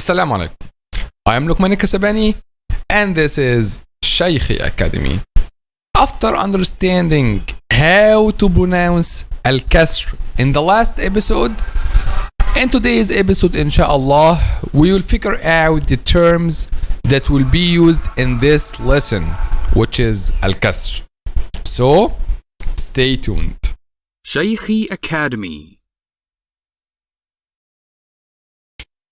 Assalamu alaikum. I am Noorani Qaida and this is 𝐻𝐸 Academy. After understanding how to pronounce Al-Kasr in the last episode, in today's episode, inshallah, we will figure out the terms that will be used in this lesson, which is Al-Kasr. So, stay tuned. 𝐻𝐸 Academy.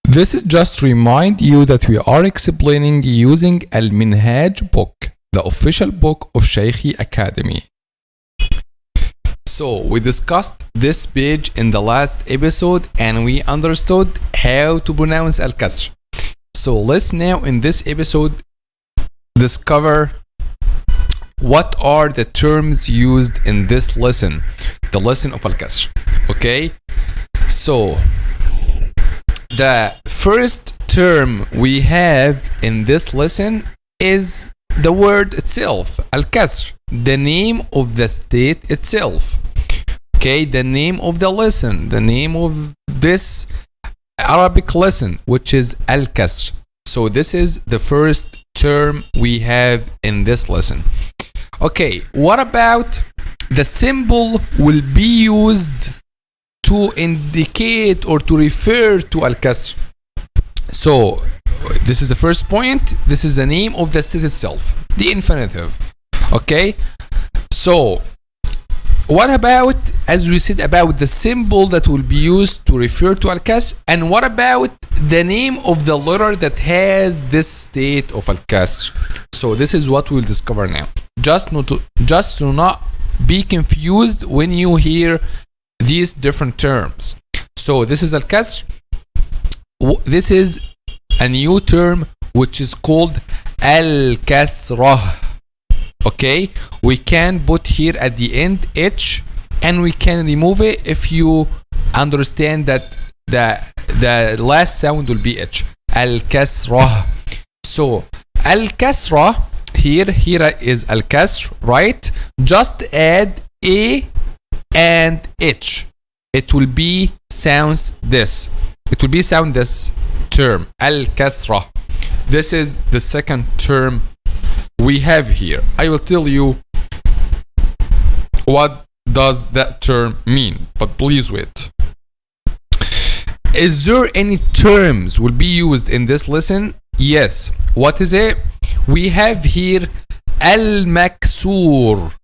This is just to remind you that we are explaining using Al-Minhaj book, the official book of 𝐻𝐸 Academy. So we discussed this page in the last episode and we understood how to pronounce Al-Kasr. So let's now in this episode discover what are the terms used in this lesson, the lesson of Al-Kasr. Okay, so the first term we have in this lesson is the word itself, Al-Kasr, the name of the state itself. Okay, the name of the lesson, the name of this Arabic lesson, which is Al-Kasr. So this is the first term we have in this lesson. Okay, what about the symbol will be used to indicate or to refer to Al-Kasr? So this is the first point. This is the name of the state itself, the infinitive. Okay, so what about, as we said, about the symbol that will be used to refer to Al-Kasr, and what about the name of the letter that has this state of Al-Kasr? So this is what we'll discover now. Just to not be confused when you hear these different terms. So this is Al-Kasr. This is a new term which is called Al-Kasrah. Okay, we can put here at the end H and we can remove it if you understand that the last sound will be H. Al-Kasrah. So Al-Kasrah, here is Al-Kasr, right? Just add A and H. It will be sounds this. It will be sound this term, Al-Kasrah. This is the second term we have here. I will tell you what does that term mean, but please wait. Is there any terms will be used in this lesson? Yes. What is it? We have here Al-Maksur.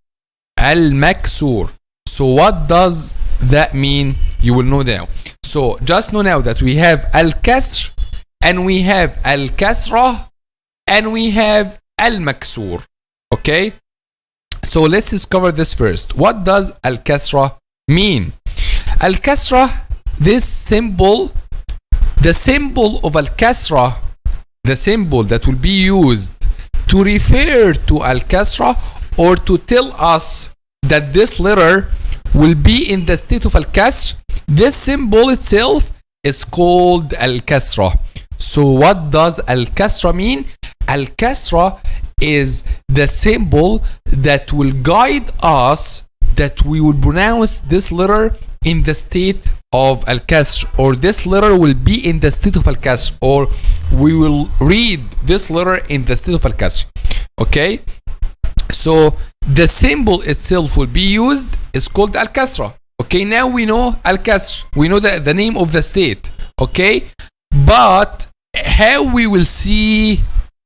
Al-Maksur. So what does that mean? You will know now. So just know now that we have Al-Kasr and we have Al-Kasrah and we have Al-Maksur. Okay, so let's discover this first. What does Al-Kasrah mean? Al-Kasrah, this symbol, the symbol of Al-Kasrah, the symbol that will be used to refer to Al-Kasrah or to tell us that this letter will be in the state of Al-Kasr, this symbol itself is called Al-Kasrah. So what does Al-Kasrah mean? Al-Kasrah is the symbol that will guide us that we will pronounce this letter in the state of Al-Kasr, or this letter will be in the state of Al-Kasr, or we will read this letter in the state of Al-Kasr. Okay, so the symbol itself will be used is called Al-Kasrah. Okay, now we know Al-Kasr, we know the name of the state. Okay, but how we will see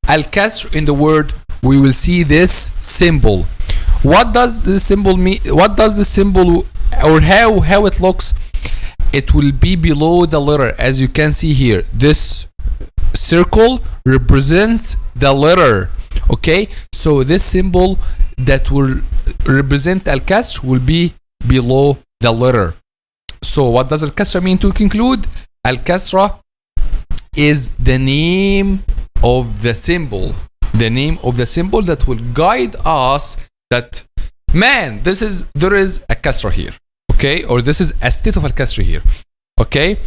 Al-Kasr in the word? We will see this symbol. What does this symbol mean? What does the symbol, or how it looks? It will be below the letter, as you can see here. This circle represents the letter. Okay, so this symbol that will represent Al-Kasr will be below the letter. So what does Al-Kasr mean? To conclude, Al-Kasrah is the name of the symbol, the name of the symbol that will guide us that, man, there is a kasra here. Okay, or this is a state of Al-Kasr here. Okay,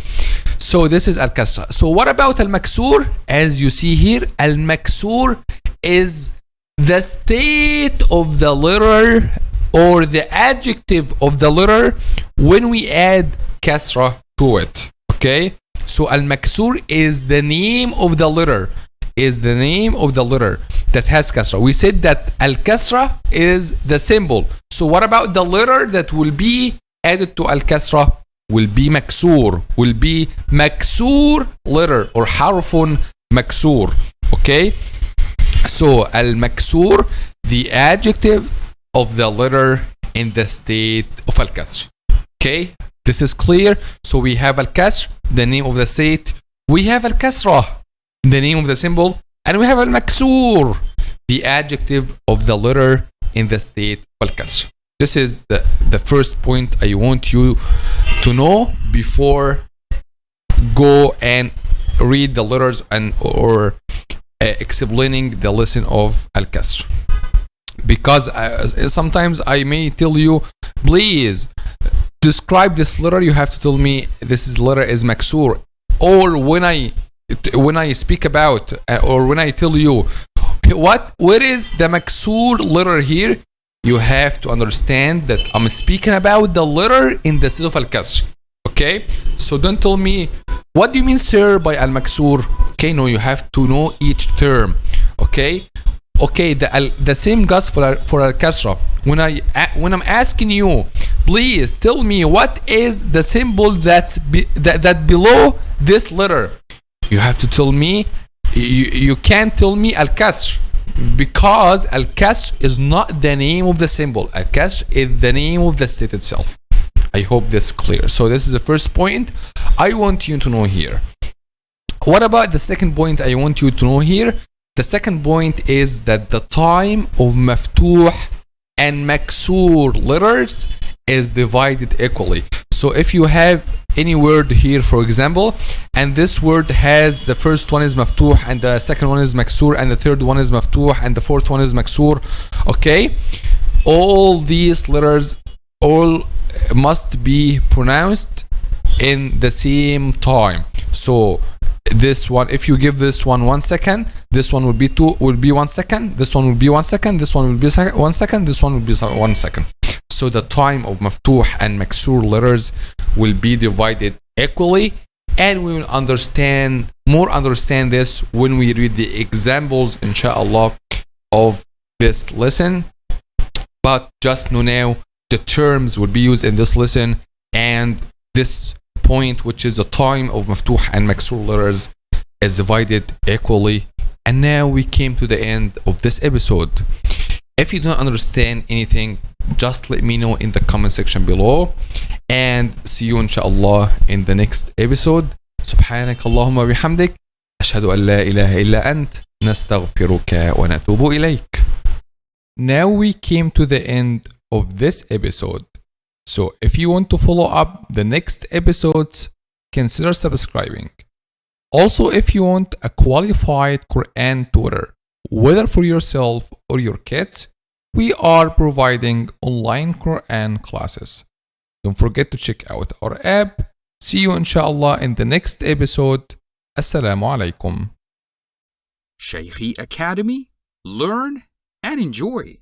so this is Al-Kasr. So what about Al-Maksur? As you see here, Al-Maksur is the state of the letter or the adjective of the letter when we add kasra to it. Okay, So al-maksur is the name of the letter. Is the name of the letter that has kasra. We said that al-kasra is the symbol. So what about the letter that will be added to al-kasra? Will be maksur. Will be maksur letter or harfun maksur. Okay? So al-maksur, the adjective of the letter in the state of al-kasr. Okay? This is clear. So we have al-kasr, the name of the state. We have al-kasra, the name of the symbol, and we have al-maksur, the adjective of the letter in the state of al-kasr. This is the first point I want you to know before go and read the letters and or explaining the lesson of al-kasr. Because sometimes I may tell you, please describe this letter. You have to tell me this letter is maksur. Or when I speak about or when I tell you where is the maksur letter here, you have to understand that I'm speaking about the letter in the state of al-kasr. Okay? So don't tell me, what do you mean, sir, by al-maksur? Okay, no, you have to know each term. Okay? Okay, the same goes for al-kasra. When I'm asking you, please tell me what is the symbol that below this letter. You have to tell me. You can't tell me al-kasr, because al-kasr is not the name of the symbol. Al-kasr is the name of the state itself. I hope this is clear. So this is the first point I want you to know here. What about the second point I want you to know here? The second point is that the time of maftuh and maksur letters is divided equally. So if you have any word here, for example, and this word has the first one is maftuh, and the second one is maksur, and the third one is maftuh, and the fourth one is maksur, okay, all these letters all must be pronounced in the same time. So this one, if you give this one 1 second, this one will be 1 second, this one will be 1 second, this one will be 1 second, this one will be 1 second. So the time of maftuh and maksur letters will be divided equally, and we will understand this when we read the examples, inshallah, of this lesson. But just know now the terms will be used in this lesson, and this point, which is the time of maftuh and maksur letters, is divided equally. And now we came to the end of this episode. If you don't understand anything, just let me know in the comment section below, and see you inshallah in the next episode. سبحانك اللهم وبحمدك أشهد أن لا إله إلا أنت نستغفرك ونتوب إليك. Now we came to the end of this episode. So if you want to follow up the next episodes, consider subscribing. Also, if you want a qualified Quran tutor, whether for yourself or your kids, we are providing online Quran classes. Don't forget to check out our app. See you inshallah in the next episode. Assalamu alaikum. Shaykhi Academy. Learn and enjoy.